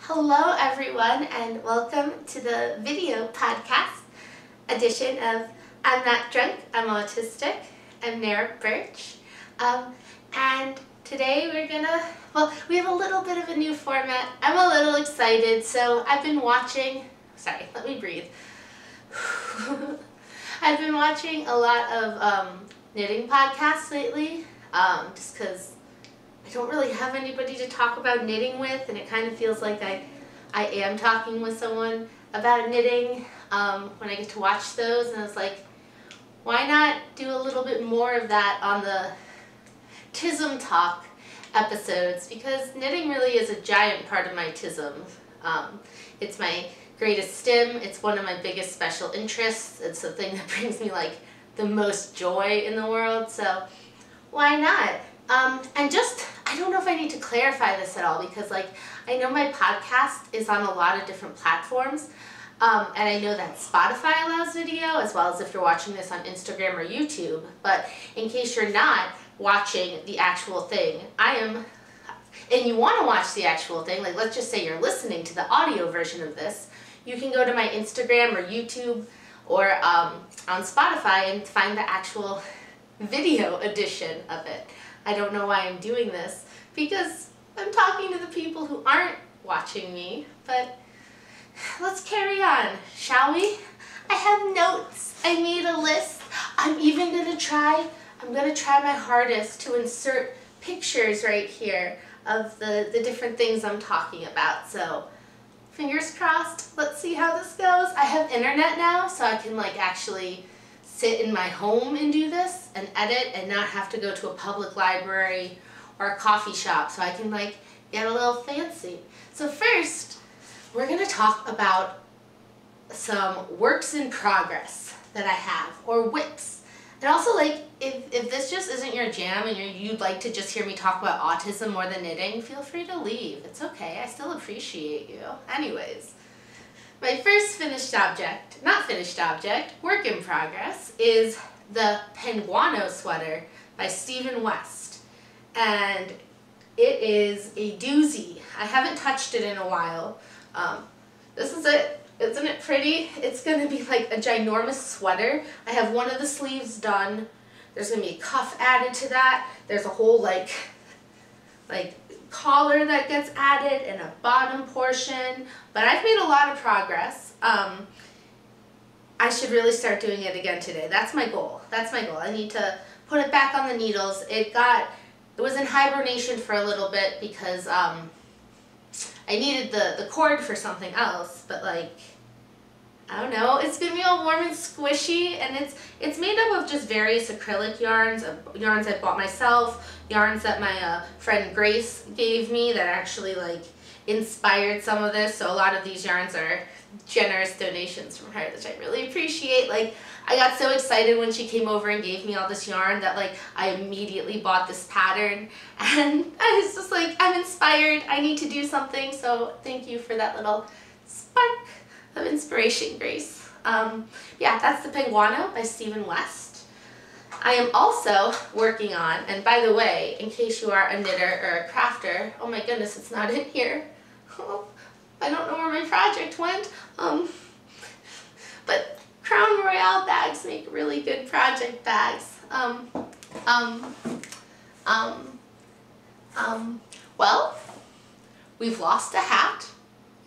Hello everyone and welcome to the video podcast edition of I'm Not Drunk, I'm Autistic. I'm Nara Birch. And today we have a little bit of a new format. I'm a little excited, so I've been watching, let me breathe. I've been watching a lot of knitting podcasts lately, just because I don't really have anybody to talk about knitting with, and it kind of feels like I am talking with someone about knitting when I get to watch those, and I was like, why not do a little bit more of that on the tism talk episodes, because knitting really is a giant part of my tism. It's my greatest stim, it's one of my biggest special interests, it's the thing that brings me like the most joy in the world, so why not? I don't know if I need to clarify this at all, because I know my podcast is on a lot of different platforms, and I know that Spotify allows video, as well as if you're watching this on Instagram or YouTube, but in case you're not watching the actual thing, and you want to watch the actual thing, like let's just say you're listening to the audio version of this, you can go to my Instagram or YouTube or on Spotify and find the actual video edition of it. I don't know why I'm doing this, because I'm talking to the people who aren't watching me, but let's carry on, shall we? I have notes. I made a list. I'm gonna try my hardest to insert pictures right here of the different things I'm talking about, so fingers crossed. Let's see how this goes. I have internet now, so I can actually sit in my home and do this and edit and not have to go to a public library or a coffee shop, so I can get a little fancy. So first, we're gonna talk about some works in progress that I have, or WIPs. And also if this just isn't your jam and you'd like to just hear me talk about autism more than knitting, feel free to leave. It's okay, I still appreciate you. Anyways. My first work in progress, is the Penguano sweater by Stephen West. And it is a doozy. I haven't touched it in a while. This is it. Isn't it pretty? It's going to be like a ginormous sweater. I have one of the sleeves done. There's going to be a cuff added to that. There's a whole like collar that gets added and a bottom portion, but I've made a lot of progress. I should really start doing it again today. That's my goal. I need to put it back on the needles. It was in hibernation for a little bit because I needed the cord for something else, but I don't know, it's gonna be all warm and squishy, and it's made up of just various acrylic yarns, yarns I bought myself, yarns that my friend Grace gave me that actually inspired some of this. So a lot of these yarns are generous donations from her, which I really appreciate. I got so excited when she came over and gave me all this yarn that I immediately bought this pattern, and I was just I'm inspired, I need to do something, so thank you for that little spark of inspiration, Grace. Yeah, that's the Penguano by Stephen West. I am also working on, and by the way, in case you are a knitter or a crafter, oh my goodness, it's not in here. Oh, I don't know where my project went. But Crown Royale bags make really good project bags. Well, we've lost a hat.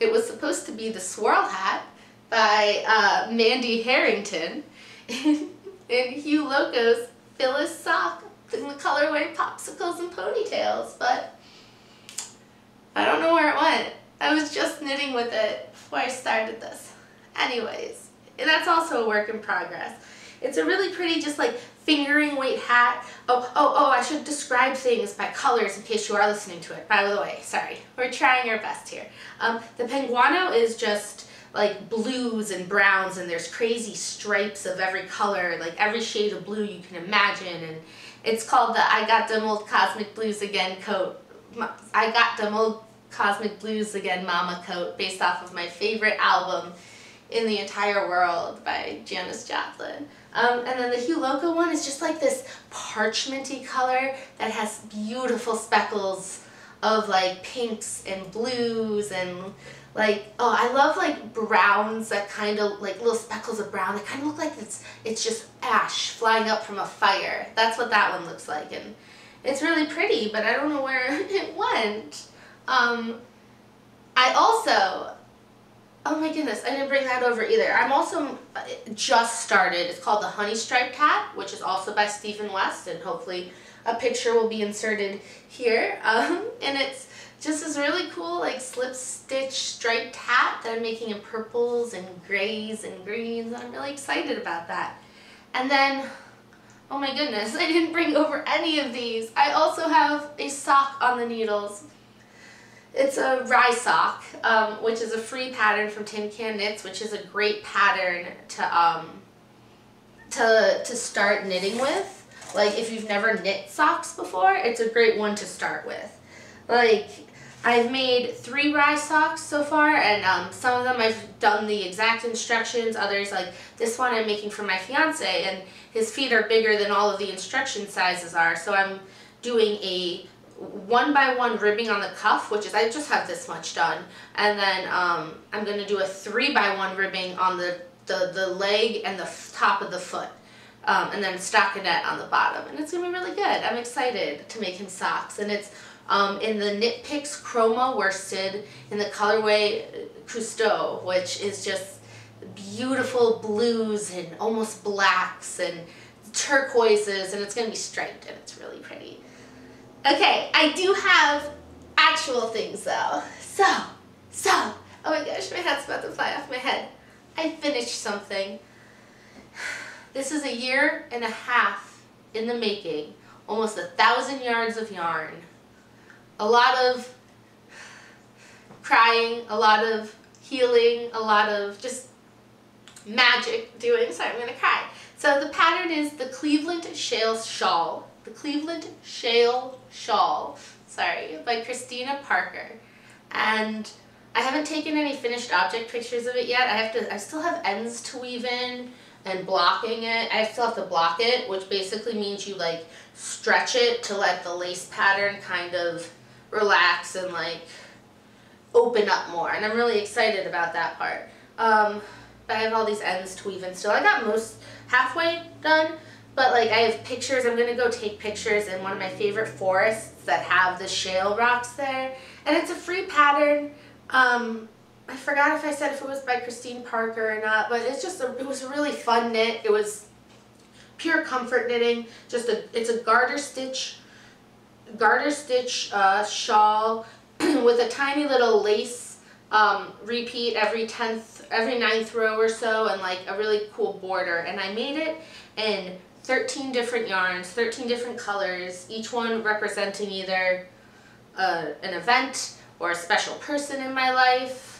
It was supposed to be the swirl hat by Mandy Harrington in Hugh Loco's Phyllis sock in the colorway Popsicles and Ponytails, but I don't know where it went. I was just knitting with it before I started this. Anyways, that's also a work in progress. It's a really pretty fingering weight hat. Oh, I should describe things by colors in case you are listening to it. By the way, sorry. We're trying our best here. The Penguano is just blues and browns, and there's crazy stripes of every color, every shade of blue you can imagine, and it's called the I Got Them Old Cosmic Blues Again coat. I Got Them Old Cosmic Blues Again Mama coat, based off of my favorite album in the entire world by Janis Joplin. And then the Hugh Loco one is just this parchmenty color that has beautiful speckles of like pinks and blues and like, oh, I love like browns that kind of like little speckles of brown that kind of look like it's just ash flying up from a fire. That's what that one looks like, and it's really pretty, but I don't know where it went. I also, oh my goodness, I didn't bring that over either. I'm also just started, it's called the Honey Striped Hat, which is also by Stephen West, and hopefully a picture will be inserted here. And it's just this really cool like slip stitch striped hat that I'm making in purples and grays and greens, and I'm really excited about that. And then, oh my goodness, I didn't bring over any of these. I also have a sock on the needles. It's a rye sock, which is a free pattern from Tin Can Knits, which is a great pattern to start knitting with. Like, if you've never knit socks before, it's a great one to start with. Like, I've made 3 rye socks so far, and some of them I've done the exact instructions. Others, like this one I'm making for my fiance, and his feet are bigger than all of the instruction sizes are. So I'm doing a 1x1 ribbing on the cuff, which is, I just have this much done. And then I'm going to do a 3x1 ribbing on the leg and the top of the foot. And then stockinette on the bottom, and it's gonna be really good. I'm excited to make him socks, and it's in the Knit Picks Chroma worsted in the colorway Cousteau, which is just beautiful blues and almost blacks and turquoises, and it's gonna be striped, and it's really pretty. Okay, I do have actual things though. So, oh my gosh, my hat's about to fly off my head. I finished something. This is 1.5 years in the making, almost 1,000 yards of yarn, a lot of crying, a lot of healing, a lot of just magic doing, sorry, I'm gonna cry. So the pattern is the Cleveland Shale Shawl, sorry, by Christina Parker. And I haven't taken any finished object pictures of it yet. I still have ends to weave in and blocking it. I still have to block it, which basically means you like stretch it to let the lace pattern kind of relax and like open up more. And I'm really excited about that part. But I have all these ends to weave in still. I got most halfway done, but like I have pictures. I'm gonna go take pictures in one of my favorite forests that have the shale rocks there. And it's a free pattern. I forgot if I said if it was by Christine Parker or not, but it's just it was a really fun knit. It was pure comfort knitting. It's a garter stitch shawl with a tiny little lace repeat every 9th row or so, and like a really cool border. And I made it in 13 different yarns, 13 different colors, each one representing either an event or a special person in my life.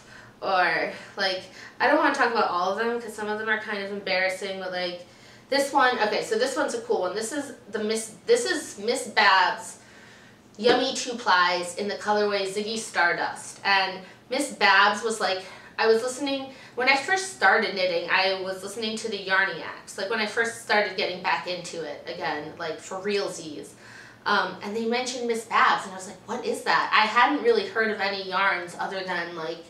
Or like, I don't want to talk about all of them because some of them are kind of embarrassing, but like this one, okay, so this one's a cool one. This is Miss Babs Yummy 2-plies in the colorway Ziggy Stardust. And Miss Babs was like, I was listening, when I first started knitting, I was listening to the Yarniacs, like when I first started getting back into it again, like for realsies. And they mentioned Miss Babs, and I was like, what is that? I hadn't really heard of any yarns other than like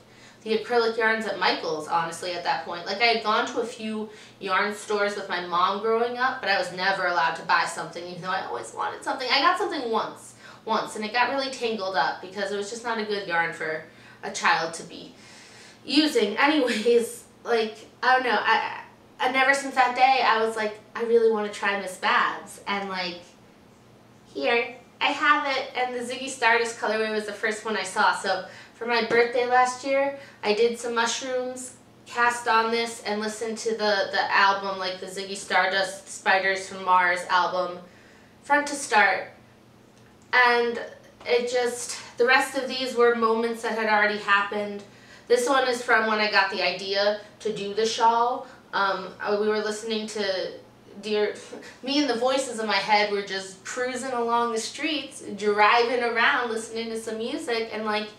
the acrylic yarns at Michael's, honestly, at that point. Like, I had gone to a few yarn stores with my mom growing up, but I was never allowed to buy something, even though I always wanted something. I got something once, and it got really tangled up because it was just not a good yarn for a child to be using. Anyways, like, I don't know, and ever since that day, I was like, I really want to try Miss Babs, and like, here, I have it, and the Ziggy Stardust colorway was the first one I saw. So for my birthday last year, I did some mushrooms, cast on this, and listened to the album, like the Ziggy Stardust Spiders from Mars album, front to start. And it just, the rest of these were moments that had already happened. This one is from when I got the idea to do the shawl. We were listening to me and the voices in my head were just cruising along the streets, driving around, listening to some music, and like,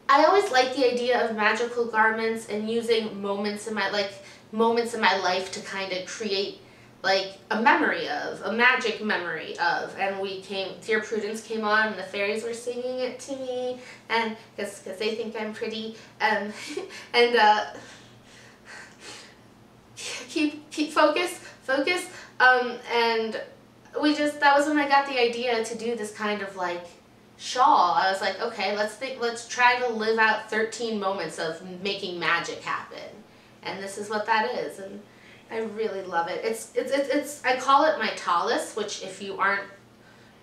I always liked the idea of magical garments and using moments in my life to kind of create like a memory of, a magic memory of, and Dear Prudence came on, and the fairies were singing it to me, and because they think I'm pretty, and keep focus, and that was when I got the idea to do this kind of like shawl. I was like, okay, let's try to live out 13 moments of making magic happen, and this is what that is, and I really love it. It's I call it my tallis, which if you aren't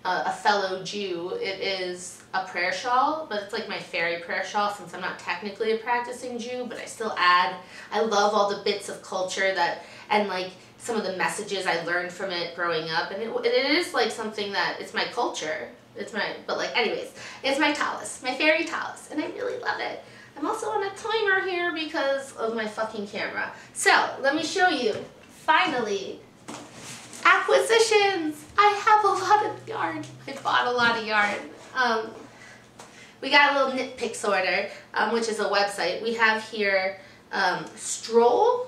a fellow Jew, it is a prayer shawl, but it's like my fairy prayer shawl since I'm not technically a practicing Jew, but I still add, I love all the bits of culture and like some of the messages I learned from it growing up, and it is like something that, it's my culture, but like anyways, it's my tallis, my fairy tallis, and I really love it. I'm also on a timer here because of my fucking camera. So, let me show you, finally, acquisitions! I have a lot of yarn. I bought a lot of yarn. We got a little Knit Picks order, which is a website. We have here Stroll,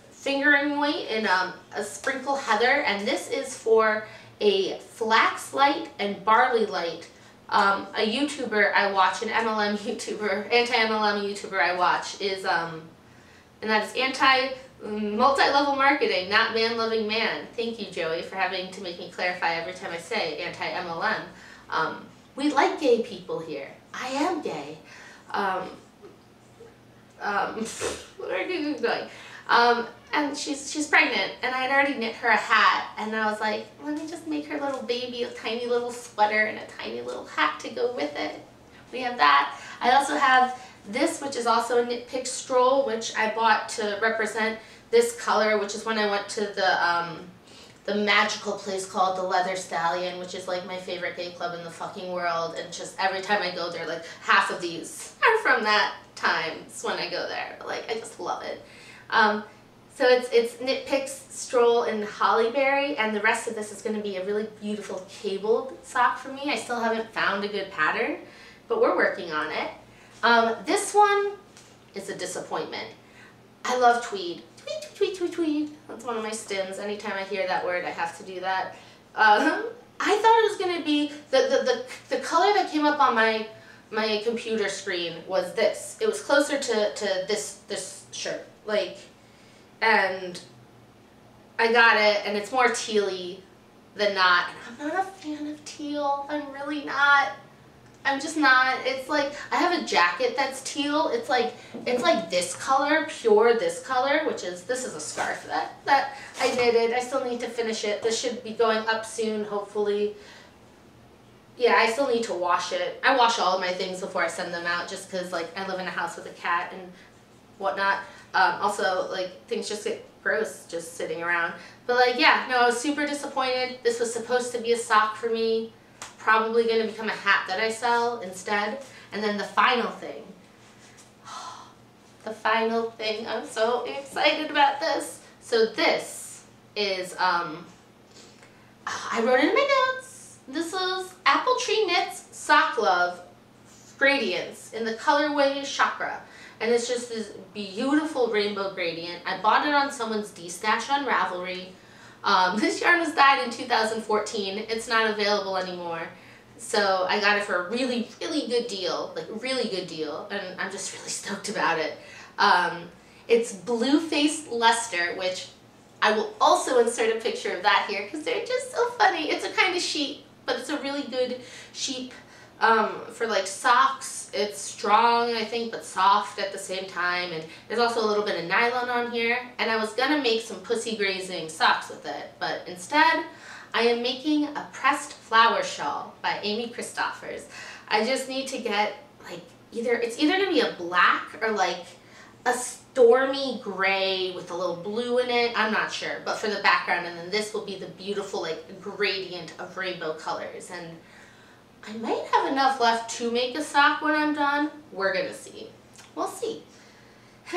fingering weight in a sprinkle heather, and this is for a flax light and barley light. A YouTuber I watch, an MLM YouTuber, anti-MLM YouTuber I watch is, and that is multi-level marketing, not man-loving man. Thank you, Joey, for having to make me clarify every time I say anti-MLM. We like gay people here. I am gay. Where are you going? And she's pregnant, and I had already knit her a hat, and I was like, let me just make her little baby a tiny little sweater and a tiny little hat to go with it. We have that. I also have this, which is also a Knit Pick Stroll, which I bought to represent this color, which is when I went to the magical place called the Leather Stallion, which is like my favorite gay club in the fucking world, and just every time I go there, like half of these are from that times when I go there. Like, I just love it. So it's Knit Picks Stroll in Hollyberry, and the rest of this is going to be a really beautiful cabled sock for me. I still haven't found a good pattern, but we're working on it. This one is a disappointment. I love tweed. Tweed. That's one of my stims. Anytime I hear that word, I have to do that. I thought it was going to be, the color that came up on my computer screen was this. It was closer to this shirt. Like, and I got it, and it's more teal-y than not. And I'm not a fan of teal. I'm really not. I'm just not. It's like, I have a jacket that's teal. It's like this color, pure this color, this is a scarf that I knitted. I still need to finish it. This should be going up soon, hopefully. Yeah, I still need to wash it. I wash all of my things before I send them out, just because, like, I live in a house with a cat and whatnot. Also, like, things just get gross just sitting around. But, like, yeah, no, I was super disappointed. This was supposed to be a sock for me. Probably going to become a hat that I sell instead. And then the final thing. The final thing. I'm so excited about this. So this is, I wrote it in my notes. This is Apple Tree Knits Sock Love Gradients in the colorway Chakra. And it's just this beautiful rainbow gradient. I bought it on someone's D-stash on Ravelry. This yarn was dyed in 2014. It's not available anymore. So I got it for a really, really good deal. Like, really good deal. And I'm just really stoked about it. It's Blue Faced Leicester, which I will also insert a picture of that here because they're just so funny. It's a kind of sheep, but it's a really good sheep for like socks. It's strong, I think, but soft at the same time, and there's also a little bit of nylon on here, and I was gonna make some pussy grazing socks with it, but instead I am making a pressed flower shawl by Amy Christoffers. I just need to get, like, it's either gonna be a black or like a stormy gray with a little blue in it, I'm not sure, but for the background, and then this will be the beautiful, like, gradient of rainbow colors, and I might have enough left to make a sock when I'm done. We're gonna see. We'll see.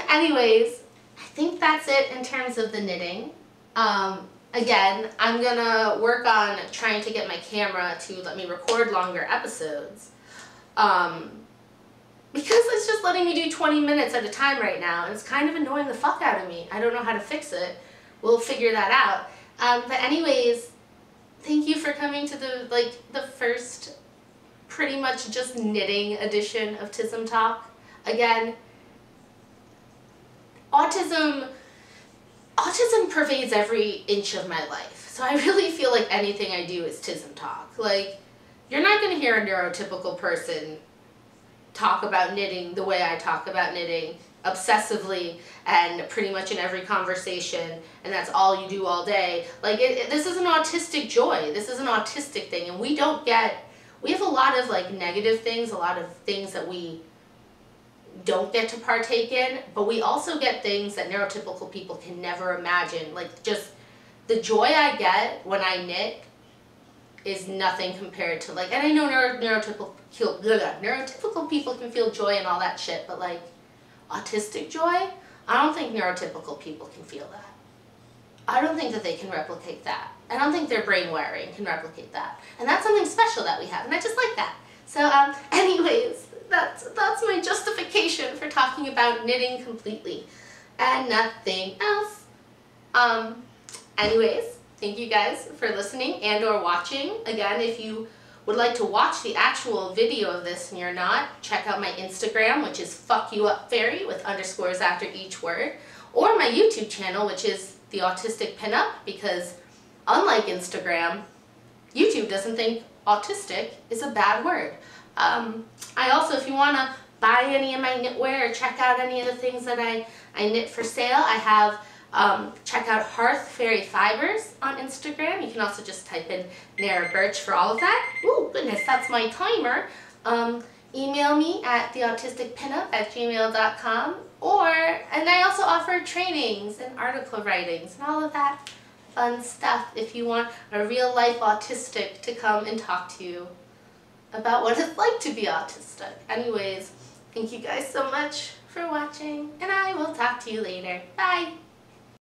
Anyways, I think that's it in terms of the knitting. Again, I'm gonna work on trying to get my camera to let me record longer episodes. Because it's just letting me do 20 minutes at a time right now, and it's kind of annoying the fuck out of me. I don't know how to fix it. We'll figure that out. But anyways, thank you for coming to the first pretty much just knitting edition of Tism Talk. Again, autism pervades every inch of my life. So I really feel like anything I do is Tism Talk. Like, you're not going to hear a neurotypical person talk about knitting the way I talk about knitting, obsessively and pretty much in every conversation, and that's all you do all day. Like, this is an autistic joy. This is an autistic thing, and we have a lot of like negative things, a lot of things that we don't get to partake in, but we also get things that neurotypical people can never imagine. Like, just the joy I get when I knit is nothing compared to, like, and I know neurotypical people can feel joy and all that shit, but like autistic joy, I don't think neurotypical people can feel that. I don't think that they can replicate that. I don't think their brain wiring can replicate that. And that's something special that we have, and I just like that. So anyways, that's my justification for talking about knitting completely and nothing else. Anyways, thank you guys for listening and or watching. Again, if you would like to watch the actual video of this and you're not, check out my Instagram, which is fuckyouupfairy with underscores after each word, or my YouTube channel, which is the Autistic Pinup, because unlike Instagram, YouTube doesn't think autistic is a bad word. I also, if you want to buy any of my knitwear or check out any of the things that I knit for sale, I have check out Hearth Fairy Fibers on Instagram. You can also just type in Nara Birch for all of that. Ooh, goodness, that's my timer. Email me at theautisticpinup@gmail.com, and I also offer trainings and article writings and all of that fun stuff if you want a real life autistic to come and talk to you about what it's like to be autistic. Anyways, thank you guys so much for watching, and I will talk to you later. Bye!